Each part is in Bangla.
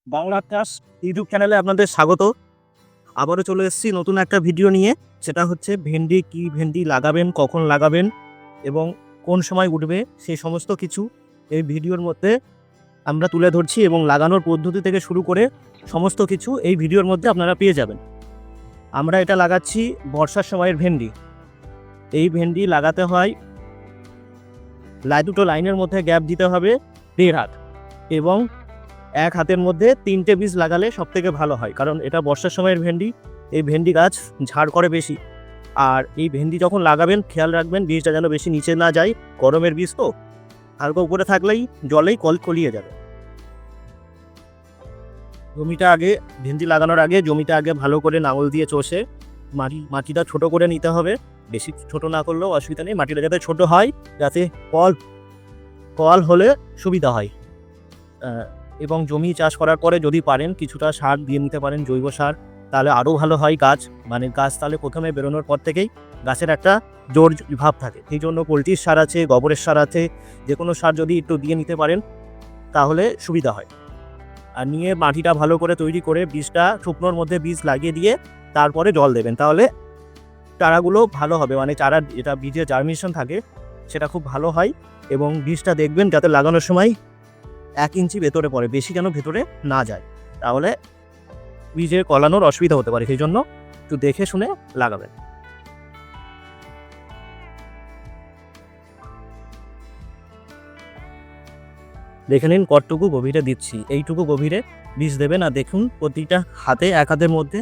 বাংলা চাষ ইউটিউব চ্যানেলে আপনাদের স্বাগত। আবারও চলে এসেছি নতুন একটা ভিডিও নিয়ে। সেটা হচ্ছে ভেন্ডি, কি ভেন্ডি লাগাবেন, কখন লাগাবেন এবং কোন সময় উঠবে, সেই সমস্ত কিছু এই ভিডিওর মধ্যে আমরা তুলে ধরছি এবং লাগানোর পদ্ধতি থেকে শুরু করে সমস্ত কিছু এই ভিডিওর মধ্যে আপনারা পেয়ে যাবেন। আমরা এটা লাগাচ্ছি বর্ষার সময়ের ভেন্ডি। এই ভেন্ডি লাগাতে হয় দুটো লাইনের মধ্যে গ্যাপ দিতে হবে 1.5 হাত এবং 1 হাতের মধ্যে 3টে বীজ লাগালে সবথেকে ভালো হয়, কারণ এটা বর্ষার সময়ের ভেন্ডি। এই ভেন্ডি গাছ ঝাড় করে বেশি, আর এই ভেন্ডি যখন লাগাবেন খেয়াল রাখবেন বীজটা যেন বেশি নিচে না যায়। গরমের বীজ তো হালকা উপরে থাকলেই জলেই কলিয়ে যাবে। জমিটা আগে ভেন্ডি লাগানোর আগে জমিটা আগে ভালো করে লাঙল দিয়ে চষে মাটিটা ছোট করে নিতে হবে। বেশি ছোট না করলেও অসুবিধা নেই, মাটিটা যাতে ছোট হয়, যাতে কল হলে সুবিধা হয়। এবং জমি চাষ করার পরে যদি পারেন কিছুটা সার দিয়ে নিতে পারেন, জৈব সার, তাহলে আরও ভালো হয়। গাছ তাহলে প্রথমে বেরোনোর পর থেকেই গাছের একটা জোর ভাব থাকে। সেই জন্য পোলট্রির সার আছে, গোবরের সার আছে, যে কোনো সার যদি একটু দিয়ে নিতে পারেন তাহলে সুবিধা হয়। আর নিয়ে মাটিটা ভালো করে তৈরি করে বীজটা শুকনোর মধ্যে বীজ লাগিয়ে দিয়ে তারপরে জল দেবেন, তাহলে চারাগুলো ভালো হবে। চারা যেটা বীজে জার্মিনেশন থাকে সেটা খুব ভালো হয়। এবং বীজটা দেখবেন যাতে লাগানোর সময় 1 ইঞ্চি ভেতরে পড়ে, বেশি যেন ভেতরে না যায়, তাহলে বীজে কলানোর অসুবিধা হতে পারে। সেই জন্য একটু দেখে শুনে লাগাবেন। দেখে নিন কতটুকু গভীরে দিচ্ছি, এইটুকু গভীরে বীজ দেবেন। আর দেখুন প্রতিটা হাতে 1 হাতের মধ্যে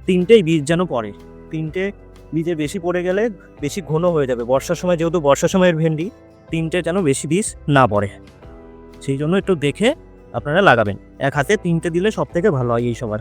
3টেই বীজ যেন পড়ে। 3টে বীজে বেশি পড়ে গেলে বেশি ঘন হয়ে যাবে। বর্ষার সময় যেহেতু বর্ষার সময়ের ভেন্ডি, 3টে যেন বেশি বীজ না পড়ে, সেই জন্য একটু দেখে আপনারা লাগাবেন। 1 হাতে 3টে দিলে সব থেকে ভালো হয় এই সবার।